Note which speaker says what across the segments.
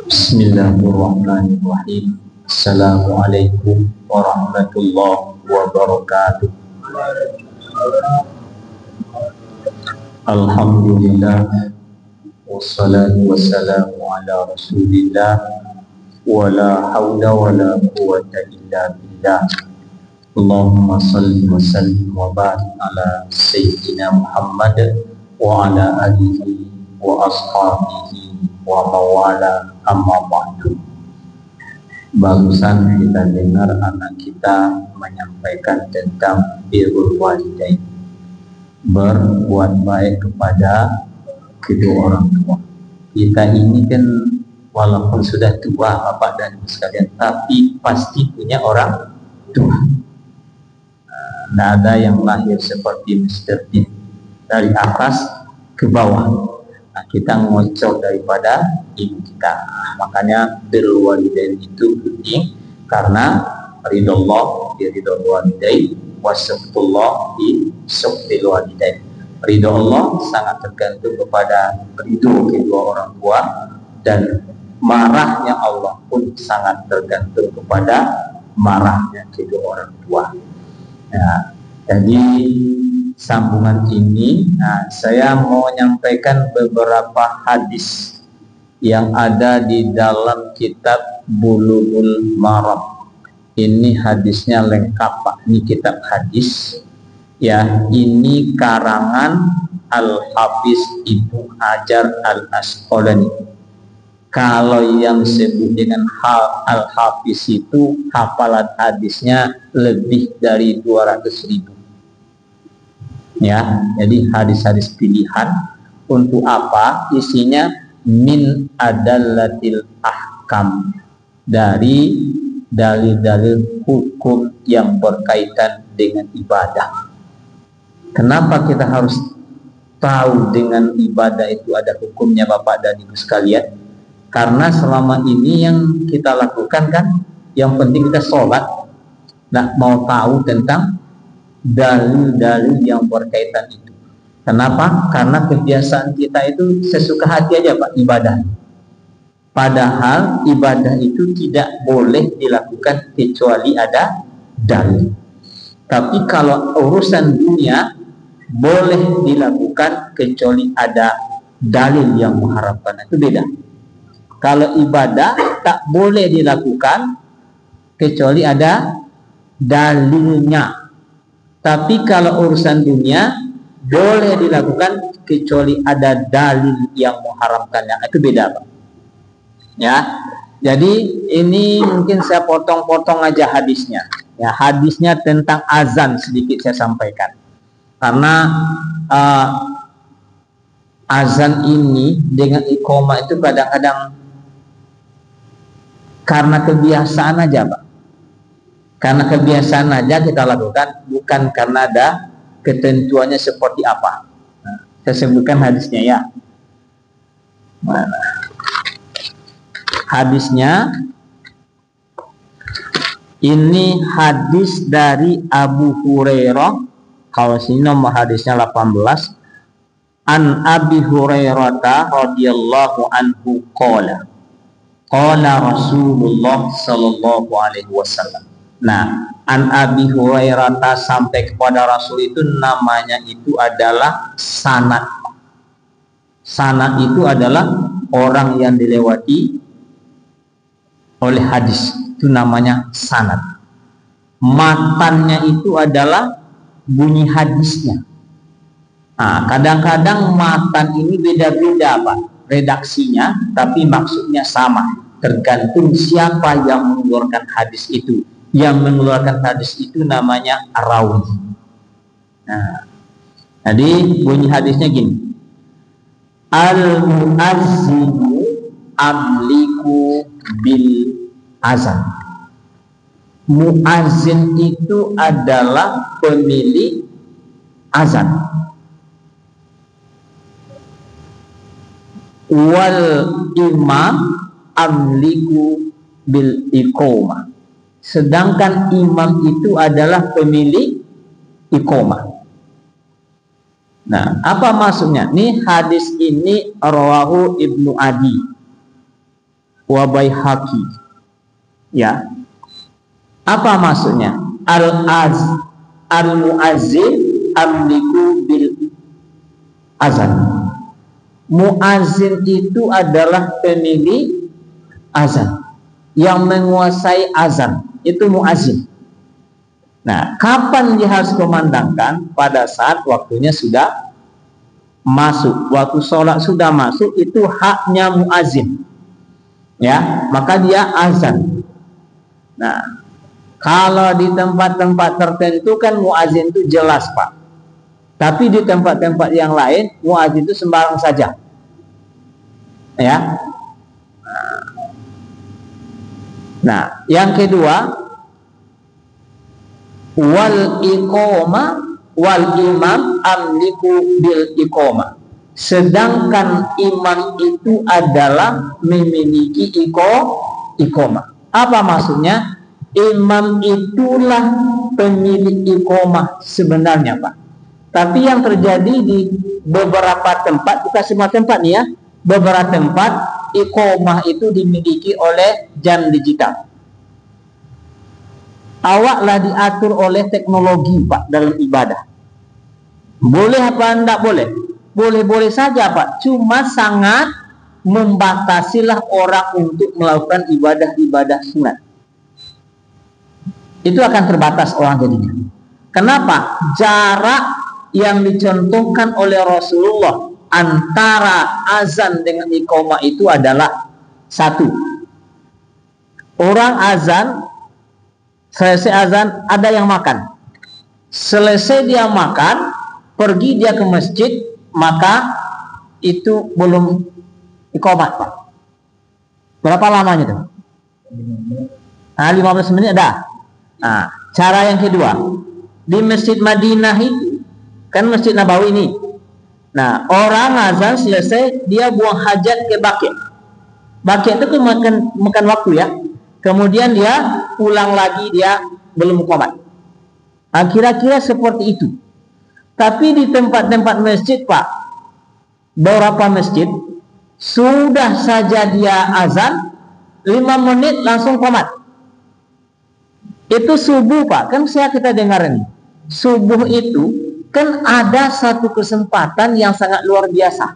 Speaker 1: Bismillahirrahmanirrahim. Assalamualaikum warahmatullahi wabarakatuh. Alhamdulillah, wassalatu wassalamu ala rasulillah, wala hawla wala quwwata illa billah. Allahumma salli wa sallim wa barik ala sayyidina Muhammad wa ala alihi wa ashabihi wa mawala, amma ba'du. Barusan kita dengar anak kita menyampaikan tentang birrul walidain, berbuat baik kepada kedua orang tua. Kita ini kan walaupun sudah tua bapak dan ibu sekalian, tapi pasti punya orang tua. Tidak ada yang lahir seperti Mr. Bean dari atas ke bawah. Nah, kita ngocok daripada ibu kita. Makanya birrul walidain itu penting, karena ridhollah di ridhol walidain, wasabtullah di sabtil walidain. Ridho Allah sangat tergantung kepada ridho kedua orang tua, dan marahnya Allah pun sangat tergantung kepada marahnya kedua orang tua. Nah, jadi sambungan ini, saya mau menyampaikan beberapa hadis yang ada di dalam kitab Bulughul Maram. Ini hadisnya lengkap, Pak. Ini kitab hadis. Ya, ini karangan Al-Hafiz Ibnu Hajar Al-Asqalani. Kalau yang disebut dengan Al-Hafiz itu hafalan hadisnya lebih dari 200.000. Ya, jadi hadis-hadis pilihan untuk apa? Isinya min adallatil ahkam, dari dalil-dalil hukum yang berkaitan dengan ibadah. Kenapa kita harus tahu dengan ibadah itu ada hukumnya, Bapak dan Ibu sekalian? Karena selama ini yang kita lakukan kan, yang penting kita sholat, nggak mau tahu tentang dalil-dalil yang berkaitan itu. Kenapa? Karena kebiasaan kita itu sesuka hati aja, Pak, ibadah. Padahal ibadah itu tidak boleh dilakukan kecuali ada dalil. Tapi kalau urusan dunia boleh dilakukan kecuali ada dalil yang mengharapkan, itu beda. Kalau ibadah tak boleh dilakukan kecuali ada dalilnya. Tapi kalau urusan dunia boleh dilakukan kecuali ada dalil yang mengharamkannya. Itu beda, Pak. Ya. Jadi ini mungkin saya potong-potong aja hadisnya. Ya, hadisnya tentang azan sedikit saya sampaikan. Karena azan ini dengan iqamah itu kadang-kadang karena kebiasaan aja, Pak. Karena kebiasaan aja kita lakukan, bukan karena ada ketentuannya seperti apa. Nah, saya sebutkan hadisnya ya. Mana? Hadisnya ini hadis dari Abu Hurairah. Kalau sini nomor hadisnya 18. An Abi Hurairah radhiyallahu anhu qala Rasulullah sallallahu alaihi wasallam. Nah, An Abi Hurairah sampai kepada Rasul itu namanya itu adalah sanad. Sanad itu adalah orang yang dilewati oleh hadis, itu namanya sanad. Matannya itu adalah bunyi hadisnya. Nah, kadang-kadang matan ini beda-beda, Pak, redaksinya, tapi maksudnya sama. Tergantung siapa yang mengeluarkan hadis itu. Yang mengeluarkan hadis itu namanya rawi. Nah, jadi bunyi hadisnya gini. Al-muazzinu amliku bil azan. Muazzin itu adalah pemilik azan. Wal imam amliku bil iqamah. Sedangkan imam itu adalah pemilik iqamah. Nah, apa maksudnya? Nih hadis ini rawahu Ibnu Adi. wa Baihaqi. Ya. Apa maksudnya? Al-muazzin amliku bil azan. Muazzin itu adalah pemilik azan, yang menguasai azan, itu muazzin. Nah, kapan dia harus kumandangkan? Pada saat waktunya sudah masuk, waktu sholat sudah masuk, itu haknya muazzin. Ya, maka dia azan. Nah, kalau di tempat-tempat tertentu kan muazzin itu jelas, Pak. Tapi di tempat-tempat yang lain muazzin itu sembarang saja. Ya. Nah, yang kedua, wal imam amliku bil iqamah. Sedangkan imam itu adalah memiliki iqamah. Apa maksudnya? Imam itulah pemilik iqamah sebenarnya, Pak. Tapi yang terjadi di beberapa tempat, bukan semua tempat nih ya, beberapa tempat iqamah itu dimiliki oleh jam digital. Awaklah diatur oleh teknologi, Pak, dalam ibadah. Boleh apa enggak boleh? Boleh-boleh saja, Pak. Cuma sangat membatasilah orang untuk melakukan ibadah-ibadah sunat. Itu akan terbatas orang jadinya. Kenapa? Jarak yang dicontohkan oleh Rasulullah antara azan dengan iqamah itu adalah satu. Orang azan, selesai azan ada yang makan. Selesai dia makan, pergi dia ke masjid, maka itu belum iqamat, Pak. Berapa lamanya tuh? 15 menit ada. Nah, cara yang kedua, di Masjid Madinah itu, kan Masjid Nabawi ini. Nah, orang azan selesai, dia buang hajat ke Baqi'. Baqi' itu makan waktu ya. Kemudian dia pulang lagi, dia belum iqamat. Nah, kira-kira seperti itu. Tapi di tempat-tempat masjid, Pak, beberapa masjid sudah saja dia azan 5 menit langsung iqamat. Itu subuh, Pak. Kan kita dengar ini. Subuh itu kan ada satu kesempatan yang sangat luar biasa.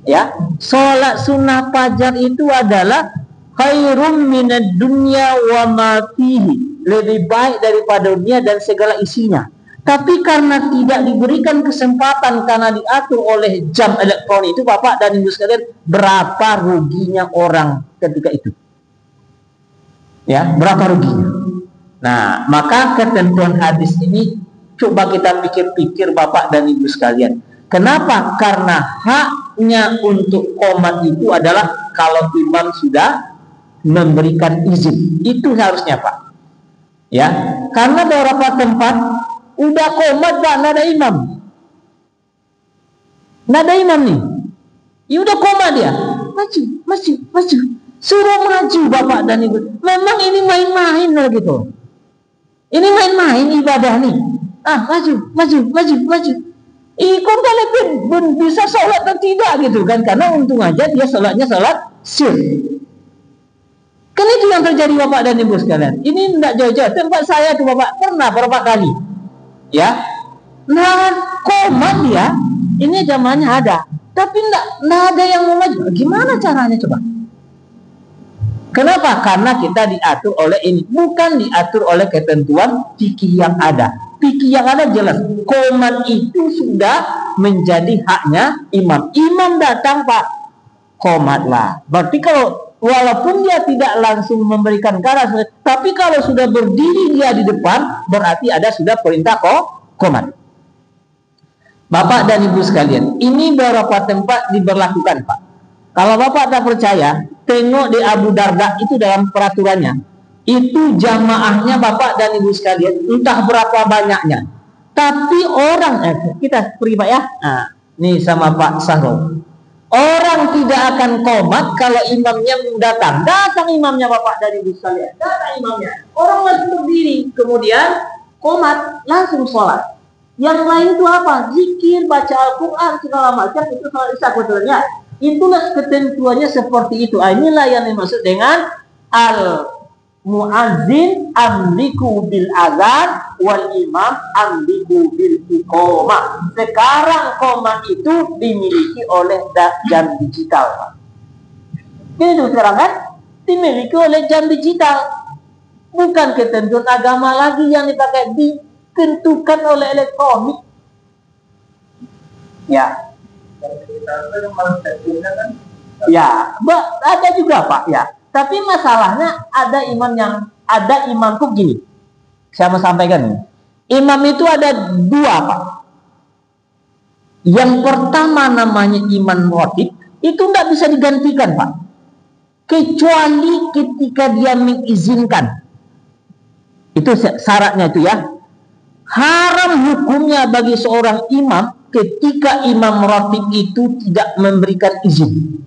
Speaker 1: Ya, sholat sunnah fajar itu adalah khairum minad dunya wa ma fihi, lebih baik daripada dunia dan segala isinya. Tapi karena tidak diberikan kesempatan, karena diatur oleh jam elektronik itu, Bapak dan Ibu sekalian, berapa ruginya orang ketika itu? Ya, berapa ruginya? Nah, maka ketentuan hadis ini coba kita pikir-pikir, Bapak dan Ibu sekalian. Kenapa? Karena haknya untuk qomat itu adalah kalau imam sudah memberikan izin. Itu harusnya, Pak. Ya, karena beberapa tempat udah qomat Pak, nada imam. Nada imam nih. Ya udah qomat dia. Maju. Suruh maju, Bapak dan Ibu. Memang ini main-main lah gitu. Ini main-main ibadah nih. Maju. Ikut kali pun bisa sholat atau tidak gitu kan. Karena untung aja dia sholatnya sholat sir. Kan itu yang terjadi, Bapak dan Ibu sekalian. Ini tidak jauh-jauh. Tempat saya tuh, Bapak, pernah berapa kali. Ya. Nah, qomat dia. Ini jamaahnya ada. Tapi tidak ada yang mau maju. Gimana caranya coba? Kenapa? Karena kita diatur oleh ini. Bukan diatur oleh ketentuan fikih yang ada. Fikih yang ada jelas. Qomat itu sudah menjadi haknya imam. Imam datang, Pak, qomatlah. Berarti kalau walaupun dia tidak langsung memberikan karas, tapi kalau sudah berdiri dia di depan, berarti ada sudah perintah qomat. Bapak dan Ibu sekalian, ini beberapa tempat diberlakukan, Pak. Kalau Bapak tak percaya, tengok di Abu Darda itu dalam peraturannya. Itu jamaahnya, Bapak dan Ibu sekalian, entah berapa banyaknya. Tapi orang, kita pergi, Pak ya. Nah, ini sama Pak Sahrul. Orang tidak akan qomat kalau imamnya datang. Datang imamnya, Bapak dan Ibu sekalian. Datang imamnya. Orang langsung berdiri, kemudian qomat, langsung sholat. Yang lain itu apa? Zikir, baca Al-Quran, segala macam, itu sholat isya sebetulnya. Itulah ketentuannya seperti itu. Inilah yang dimaksud dengan al muazzin amliku bil azan wal imam amliku bil iqamah. Sekarang koma itu dimiliki oleh jam digital. Itu sekarang kan dimiliki oleh jam digital. Bukan ketentuan agama lagi yang dipakai, ditentukan oleh elektronik. Ya. Ya, ada juga Pak ya. Tapi masalahnya ada imamku gini. Saya mau sampaikan ini. Imam itu ada dua Pak. Yang pertama namanya imam ratib, itu nggak bisa digantikan Pak. Kecuali ketika dia mengizinkan. Itu syaratnya itu ya. Haram hukumnya bagi seorang imam ketika imam ratib itu tidak memberikan izin.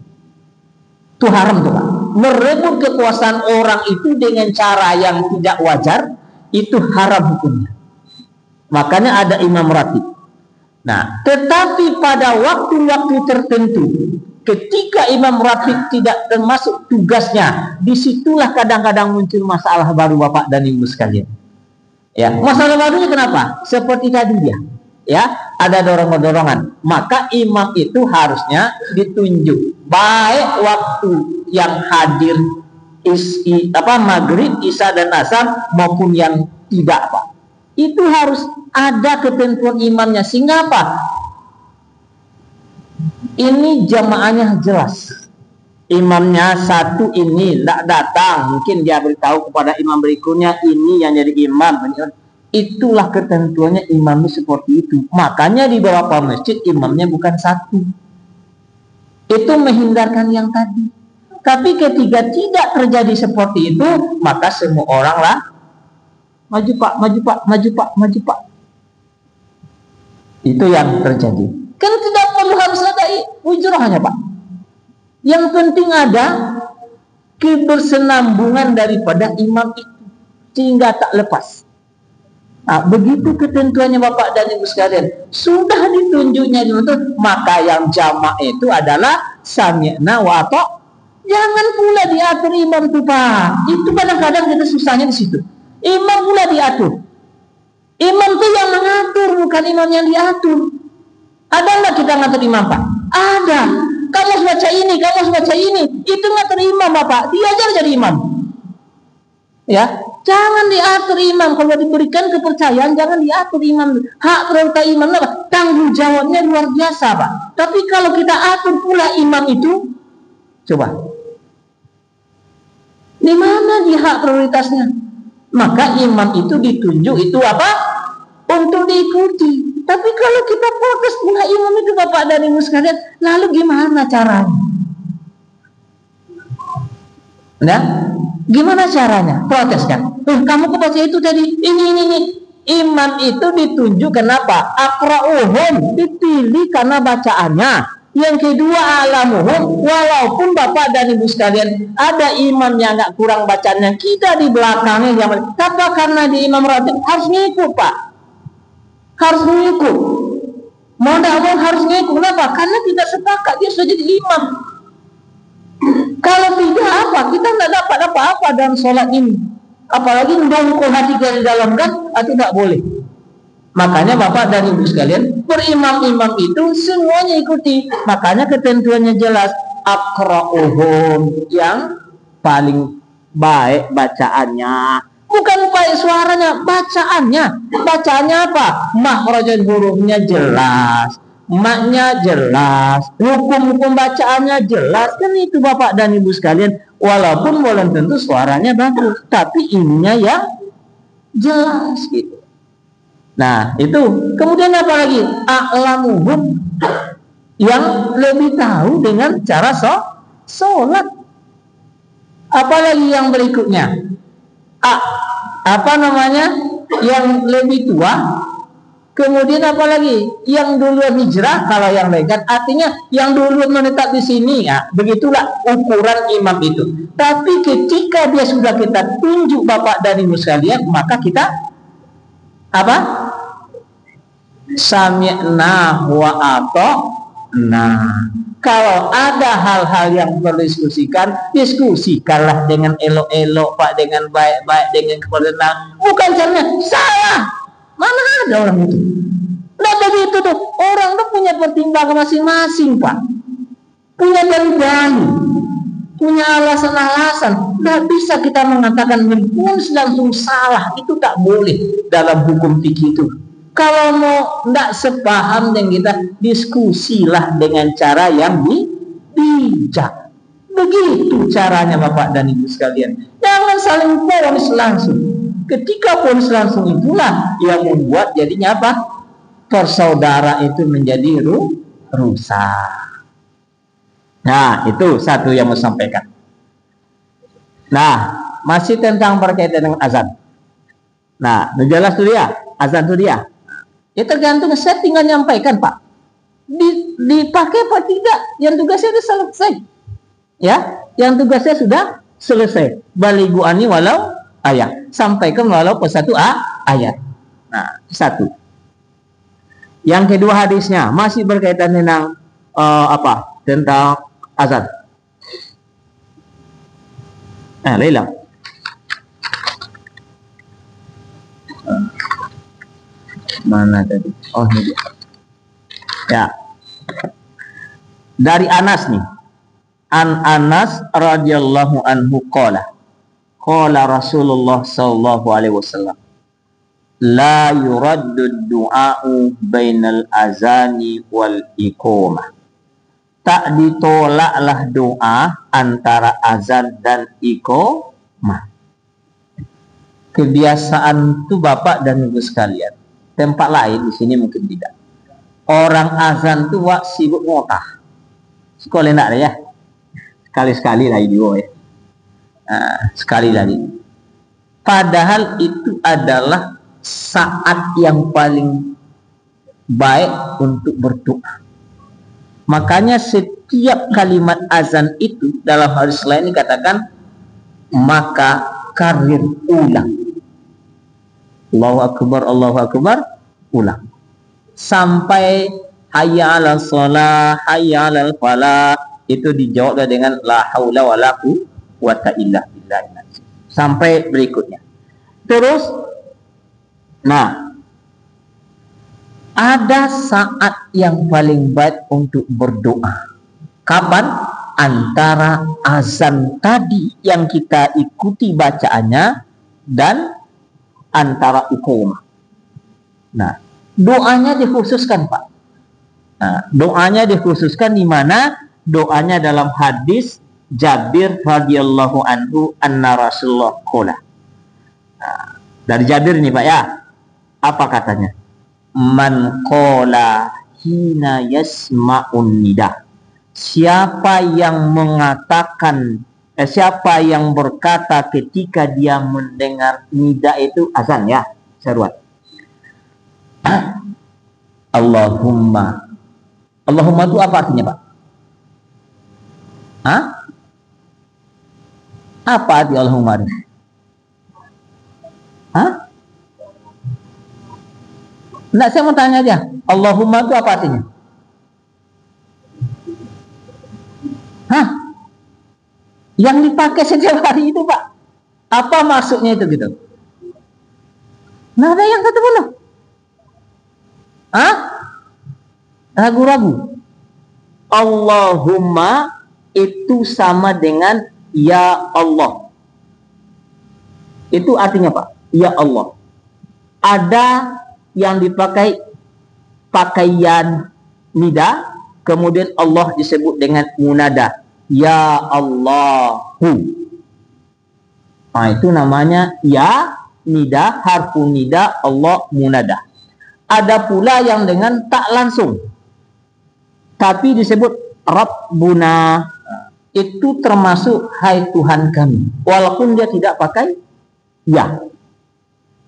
Speaker 1: Itu haram tuh Pak. Merebut kekuasaan orang itu dengan cara yang tidak wajar, itu haram hukumnya. Makanya ada imam ratib. Nah, tetapi pada waktu-waktu tertentu, ketika imam ratib tidak termasuk tugasnya, disitulah kadang-kadang muncul masalah baru Bapak dan Ibu sekalian. Ya, masalah barunya kenapa? Seperti tadi dia. Ya, ada dorongan-dorongan. Maka imam itu harusnya ditunjuk baik waktu yang hadir maghrib, isya dan asar maupun yang tidak Pak. Itu harus ada ketentuan imamnya sehingga apa? Ini jamaahnya jelas. Imamnya satu ini tidak datang, mungkin dia beritahu kepada imam berikutnya ini yang jadi imam. Itulah ketentuannya imamnya seperti itu. Makanya di beberapa masjid imamnya bukan satu. Itu menghindarkan yang tadi. Tapi ketika tidak terjadi seperti itu, maka semua orang lah maju Pak, maju Pak, maju Pak, maju Pak. Itu yang terjadi. Kan tidak perlu harus ada ujrahnya Pak. Yang penting ada kebersenambungan daripada imam itu sehingga tak lepas. Nah, begitu ketentuannya Bapak dan Ibu sekalian, sudah ditunjuknya itu, maka yang jamak itu adalah sami'na wa atha'. Jangan pula diatur imam itu Pak. Itu kadang-kadang kita susahnya di situ. Imam pula diatur. Imam itu yang mengatur, bukan imam yang diatur. Ada nggak kita ngatur imam Pak? Ada. Kamu harus baca ini, kamu harus baca ini. Itu ngatur imam Bapak. Dia aja jadi imam. Ya, jangan diatur imam. Kalau diberikan kepercayaan, jangan diatur imam. Hak prioritas imam apa? Tanggung jawabnya luar biasa Pak. Tapi kalau kita atur pula imam itu, coba, di mana dia hak prioritasnya? Maka imam itu ditunjuk itu apa? Untuk diikuti. Tapi kalau kita protes pula imam itu Bapak dan Ibu sekalian, lalu gimana caranya? Nah, gimana caranya? Protesnya. Kamu kebaca itu tadi, ini. Imam itu ditunjuk kenapa? Aqra'uhum, dipilih karena bacaannya. Yang kedua alamuhum, walaupun Bapak dan Ibu sekalian ada imam yang nggak kurang bacanya, kita di belakangnya yang apa karena di imam ratib harus ngikut Pak, harus ngikut. Mau tidak mau harus ngikut. Kenapa? Karena tidak sepakat dia sudah jadi imam. Kalau tidak apa, kita tidak dapat apa-apa dalam sholat ini. Apalagi mendongkol hati kita di dalam kan, itu tidak boleh. Makanya Bapak dan Ibu sekalian, berimam-imam itu semuanya ikuti. Makanya ketentuannya jelas, aqra'uhum, yang paling baik bacaannya. Bukan baik suaranya, bacaannya. Bacaannya apa? Makhrajul hurufnya jelas, maknya jelas, hukum-hukum bacaannya jelas. Kan itu Bapak dan Ibu sekalian. Walaupun belum tentu suaranya bagus, tapi ininya yang jelas gitu. Nah, itu. Kemudian apa lagi? A'lamuhum, yang lebih tahu dengan cara sholat. Apalagi yang berikutnya? Yang lebih tua. Kemudian apa lagi? Yang duluan hijrah. Kalau yang lain kan artinya yang duluan menetap di sini. Ya, begitulah ukuran imam itu. Tapi ketika dia sudah kita tunjuk Bapak dan Ibu sekalian, maka kita apa? Sami'na wa ata'na. Kalau ada hal-hal yang perlu diskusikan, diskusikanlah dengan elok-elok, Pak, dengan baik-baik, dengan kebenaran. Bukan caranya salah. Mana ada orang itu? Nah begitu tuh. Orang tuh punya pertimbangan masing-masing, Pak. Punya dalil, punya alasan-alasan. Nggak bisa kita mengatakan pun langsung salah. Itu tak boleh dalam hukum fikih itu. Kalau mau tidak sepaham dengan kita, diskusilah dengan cara yang bijak. Begitu caranya Bapak dan Ibu sekalian. Jangan saling ponis langsung. Ketika ponis langsung itulah yang membuat jadinya apa? Persaudara itu menjadi rusak. Nah, itu satu yang mau sampaikan. Nah, masih tentang berkaitan dengan azan. Nah, jelas tuh dia, azan tuh dia. Ya tergantung saya tinggal nyampaikan, Pak. Dipakai apa tidak? Yang tugasnya sudah selesai. Ya, yang tugasnya sudah selesai. Balighu anni walau ayat. Sampaikan walau satu ayat. Nah, satu. Yang kedua hadisnya masih berkaitan dengan apa? Tentang azan. Leila. Mana tadi? Oh, ini dia. Ya. Dari Anas nih. An Anas radhiyallahu anhu qala Rasulullah sallallahu alaihi wasallam la yuraddu du'a'u bainal azani wal iqamah. Tak ditolaklah doa antara azan dan iqamah. Kebiasaan itu Bapak dan Ibu sekalian. Tempat lain di sini mungkin tidak. Orang azan tuh sibuk ngotah. Sekolah enggak ada ya? Sekali-sekali lah ibu ya. Sekali lagi. Padahal itu adalah saat yang paling baik untuk berdoa. Makanya setiap kalimat azan itu dalam hadis lain dikatakan maka karir ulang. Allahu Akbar, ulang. Sampai hayya 'alal shalah, hayya 'alal falah, itu dijawab dengan la haula wala quwwata illa billah. Sampai berikutnya. Terus, nah, ada saat yang paling baik untuk berdoa. Kapan? Antara azan tadi yang kita ikuti bacaannya dan antara iqamah. Nah, doanya dikhususkan, Pak. Nah, doanya dikhususkan di mana? Doanya dalam hadis Jabir radhiyallahu anhu anna Rasulullah qala. Nah, dari Jabir ini, Pak ya. Apa katanya? Man qala hina yasma'un nida. Siapa yang mengatakan siapa yang berkata ketika dia mendengar nida itu azan ya, seruan. Allahumma. Allahumma itu apa artinya, Pak? Hah? Apa arti Allahumma? Hah? Nah, saya mau tanya aja. Allahumma itu apa artinya? Hah? Yang dipakai setiap hari itu, Pak. Apa maksudnya itu gitu? Nah, ada yang kata belum? Hah? Ragu-ragu. Allahumma itu sama dengan ya Allah. Itu artinya, Pak, ya Allah. Ada yang dipakai pakaian nida, kemudian Allah disebut dengan munada. Ya Allahu. Nah, itu namanya ya nida, harfu nida, Allah munada. Ada pula yang dengan tak langsung, tapi disebut Rabbuna. Itu termasuk hai Tuhan kami. Walaupun dia tidak pakai ya.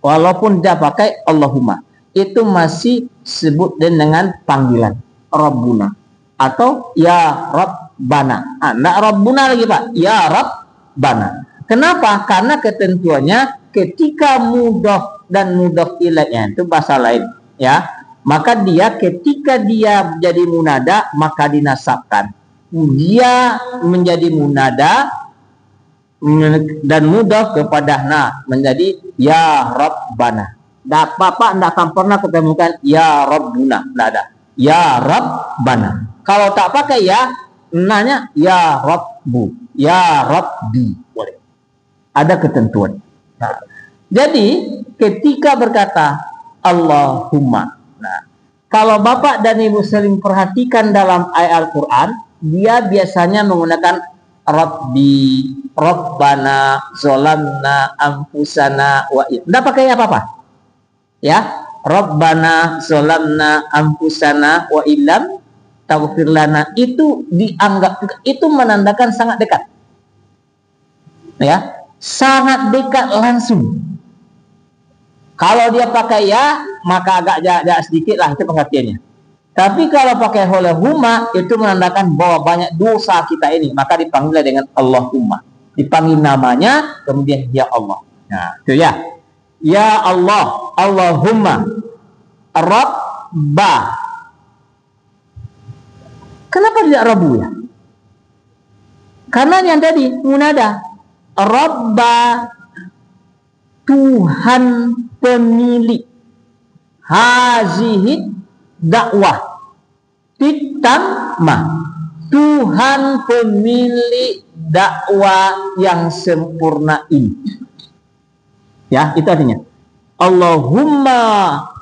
Speaker 1: Walaupun dia pakai Allahumma. Itu masih sebut dengan panggilan Rabbuna. Atau ya Rabbana. Enggak Rabbuna lagi, Pak. Ya Rabbana. Kenapa? Karena ketentuannya ketika mudhof dan mudhof ilaihnya itu bahasa lain, ya. Maka dia ketika dia jadi munada maka dinasabkan.
Speaker 2: dia menjadi munada dan mudhaf kepada na menjadi ya Rabbana. Bapak tidak akan pernah ketemukan ya Rabbuna, tidak ada. Ya Rabbana. Kalau tak pakai ya, nanya ya Rabbu, ya Rabbi, boleh. Ada ketentuan. Nah, jadi ketika berkata Allahumma, nah, kalau Bapak dan Ibu sering perhatikan dalam ayat Al-Quran, dia biasanya menggunakan Rabbi, Rabbana, Zolamna, Ampusana, wa tidak pakai apa-apa. Ya, Rabbana, Zolamna, Ampusana, wa illam taghfir lana, itu dianggap, itu menandakan sangat dekat. Ya, sangat dekat langsung. Kalau dia pakai ya, maka agak jarak sedikit lah, itu pengertiannya. Tapi kalau pakai Allahumma, itu menandakan bahwa banyak dosa kita ini, maka dipanggil dengan Allahumma. Dipanggil namanya, kemudian ya Allah. Nah, itu ya. Ya Allah, Allahumma, Rabba. Kenapa tidak Rabbu ya? Karena yang tadi munada, Rabba, Tuhan pemilik hazihi dakwah, Titamma, Tuhan pemilik dakwah yang sempurna ini. Ya, itu artinya Allahumma,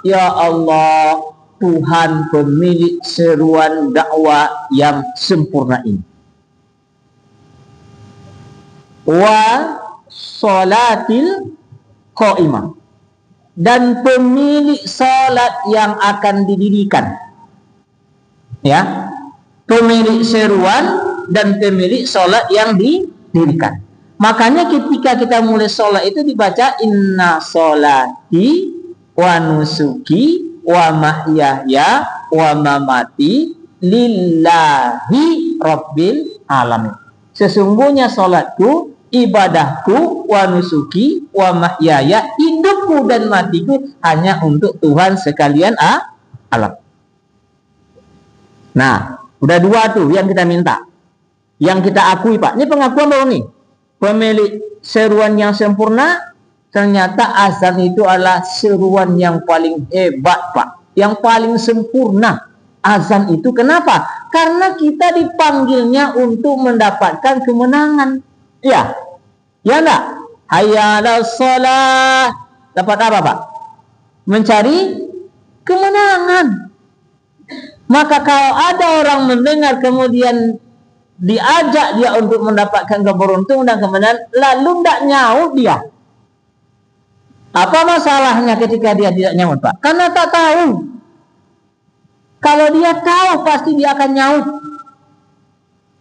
Speaker 2: ya Allah, Tuhan pemilik seruan dakwah yang sempurna ini. Wa salatil qaimah, dan pemilik salat yang akan didirikan. Ya, pemilik seruan dan pemilik salat yang didirikan. Makanya ketika kita mulai sholat itu dibaca inna sholati wa nusuki wa mahyaya wa mamati lillahi rabbil alamin. Sesungguhnya sholatku, ibadahku, wa nusuki wa mahyaya, hidupku dan matiku hanya untuk Tuhan sekalian alam. Nah, udah dua tuh yang kita minta. Yang kita akui, Pak. Ini pengakuan baru nih. Pemilik seruan yang sempurna, ternyata azan itu adalah seruan yang paling hebat, Pak, yang paling sempurna. Azan itu kenapa? Karena kita dipanggilnya untuk mendapatkan kemenangan. Ya, ya enggak? Hayya 'alas shalah. Dapat apa, Pak? Mencari kemenangan. Maka kalau ada orang mendengar kemudian diajak dia untuk mendapatkan keberuntungan dan kemenangan, lalu tidak nyaut dia. Apa masalahnya ketika dia tidak nyaut, Pak? Karena tak tahu. Kalau dia tahu, pasti dia akan nyaut.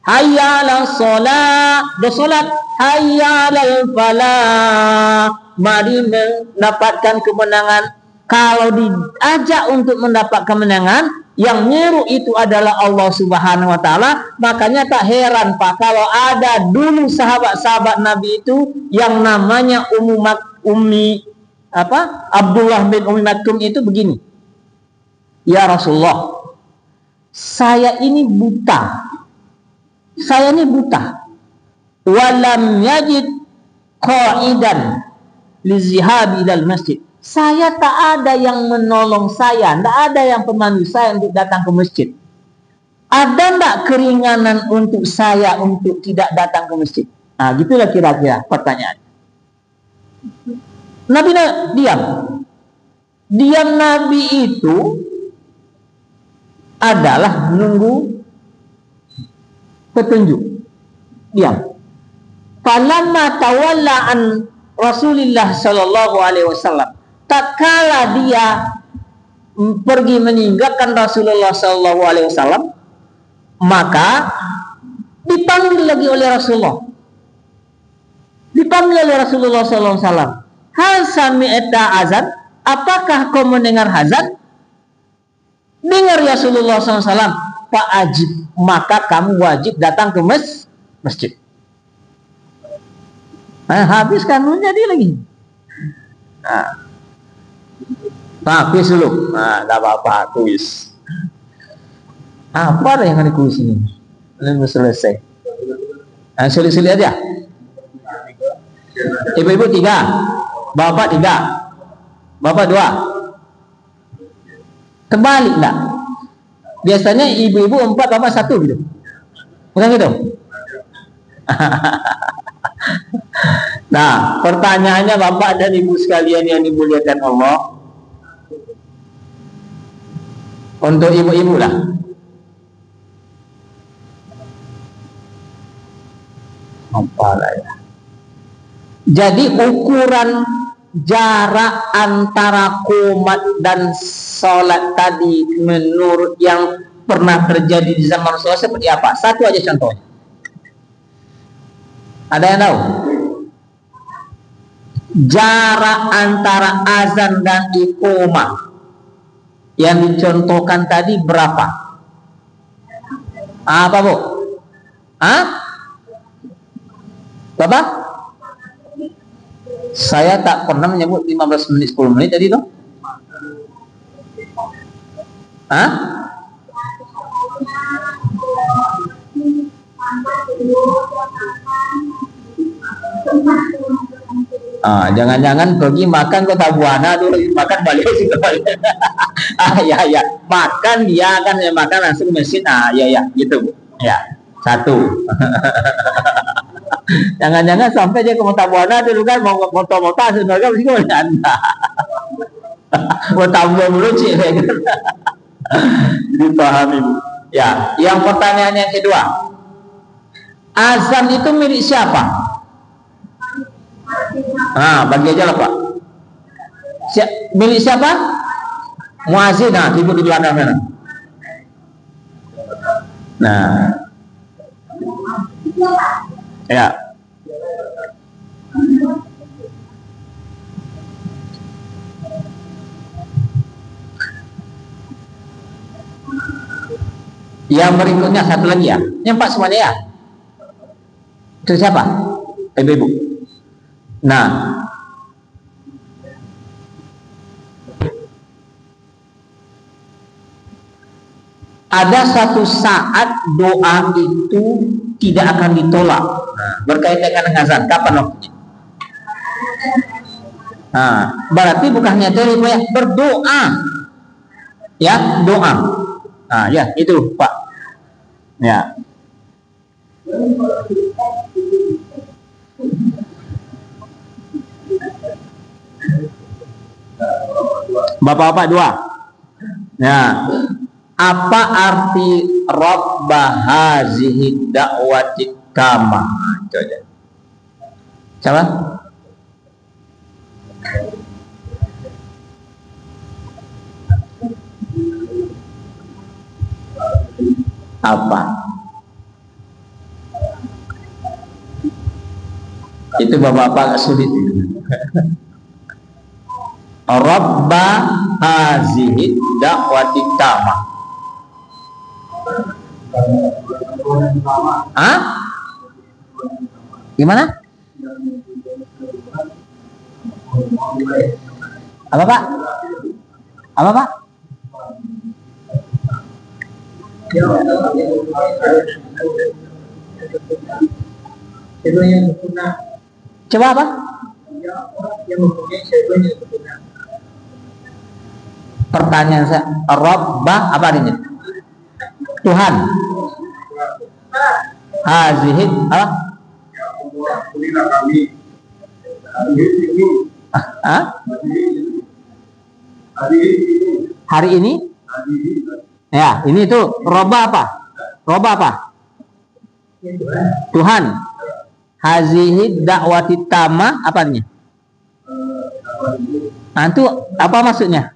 Speaker 2: Hayya 'alas shalah, bersolat. Hayya 'alal falah, mari mendapatkan kemenangan. Kalau diajak untuk mendapat kemenangan, yang nyeru itu adalah Allah Subhanahu wa taala. Makanya tak heran, Pak, kalau ada dulu sahabat-sahabat Nabi itu yang namanya Abdullah bin Ummi Maktum itu begini. Ya Rasulullah, saya ini buta. Walam yajid qa'idan lizihabi ilal masjid. Saya tak ada yang menolong saya, tidak ada yang pemandu saya untuk datang ke masjid. Ada tidak keringanan untuk saya untuk tidak datang ke masjid? Nah, gitulah kira-kira pertanyaan. Nabi diam. Diam Nabi itu adalah menunggu petunjuk. Diam. Falamma tawalla an Rasulillah sallallahu alaihi wasallam, tak kala dia pergi meninggalkan Rasulullah sallallahu alaihi wasallam, maka dipanggil lagi oleh Rasulullah. Dipanggil oleh Rasulullah sallallahu alaihi wasallam. Hal sami'ta azan? Apakah kau mendengar azan? Dengar ya Rasulullah sallallahu alaihi wasallam. Fa'ajib, maka kamu wajib datang ke masjid. Nah, habis kan jadi lagi. Nah, kuis dulu. Nah, enggak apa-apa, kuis. Apa yang ada kuis ini? Belum selesai. Nah, sulit-sulit aja. Ibu-ibu 3, bapak 3, bapak 2. Terbalik enggak? Biasanya ibu-ibu 4, bapak 1 gitu. Bukan gitu? Nah, pertanyaannya bapak dan ibu sekalian yang dimuliakan Allah, untuk ibu-ibu lah. Apalah ya. Jadi ukuran jarak antara qomat dan sholat tadi menurut yang pernah terjadi di zaman Rasulullah seperti apa? Satu aja contohnya. Ada yang tahu? Jarak antara azan dan iqamah yang dicontohkan tadi berapa? Apa, Bu? Hah? Berapa? Saya tak pernah menyebut 15 menit, 10 menit tadi tuh. Hah? Jangan-jangan pergi makan ke Tabuana dulu, makan balik sih balik. Ya, makan dia kan ya, makan langsung mesin. Ya, gitu Bu. Ya, 1. Jangan-jangan sampai dia ke Tabuana dulu kan mau motor-motor sebenarnya mesti ke Anda. Mau tambah dulu sih. Dipahami Bu. Ya, yang pertanyaan yang kedua. Azan itu milik siapa? Bagi aja lah Pak. Milik siapa? Muazin. Ibu di belakang sana. Nah, ya. Yang berikutnya satu lagi ya. Yang Pak semuanya ya. Itu siapa? Ibu-ibu. Nah, ada satu saat doa itu tidak akan ditolak. Berkaitan dengan azan, kapan waktunya? Berarti bukannya dari berdoa, ya doa. Ya itu Pak. Ya. Bapak-bapak 2. Ya. Apa arti Rabba hazihi da'wati kama? Coba. Apa? Itu bapak-bapak sulit. Rabba hazihi da'wati kama. Gimana? Apa Pak? Apa Pak? Coba apa? Pertanyaan saya, Rabba apa ini? Tuhan. Hazihid apa? Hari ini? Ya, ini itu Rabba apa? Rabba apa? Tuhan. Hazihid da'wati tama apa artinya? Itu apa maksudnya?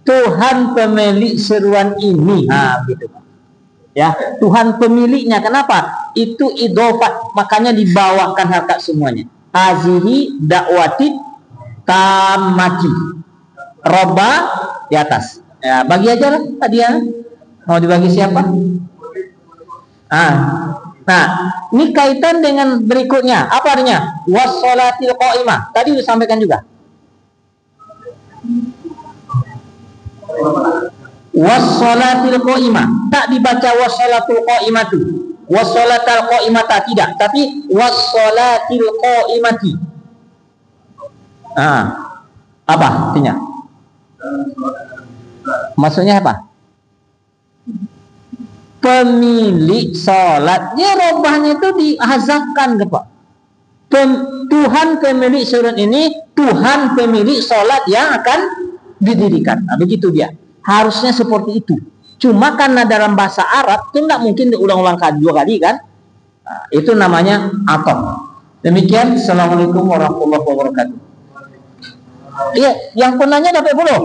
Speaker 2: Tuhan pemilik seruan ini, gitu. Ya, Tuhan pemiliknya. Kenapa? Itu idhofat, makanya dibawakan harkat semuanya. Hazihi da'wati tamati. Robba di atas. Ya, bagi aja lah tadi ya. Mau dibagi siapa? Nah, ini kaitan dengan berikutnya. Apa artinya? Wassolatil qa'imah. Tadi sudah sampaikan juga. wassalatil qa'imah, tak dibaca wassalatul qa'imatu, wassalatal qa'imata, tidak, tapi wassalatil qa'imati. Apa artinya? Maksudnya apa? Pemilik sholatnya robahnya itu dihazafkan ke Pak. Tuhan pemilik surat ini, Tuhan pemilik sholat yang akan didirikan. Nah, begitu dia. Harusnya seperti itu. Cuma karena dalam bahasa Arab itu tidak mungkin diulang-ulang dua kali kan? Nah, itu namanya atop. Demikian. Assalamualaikum warahmatullahi wabarakatuh. Iya, yang penanya dapat belum?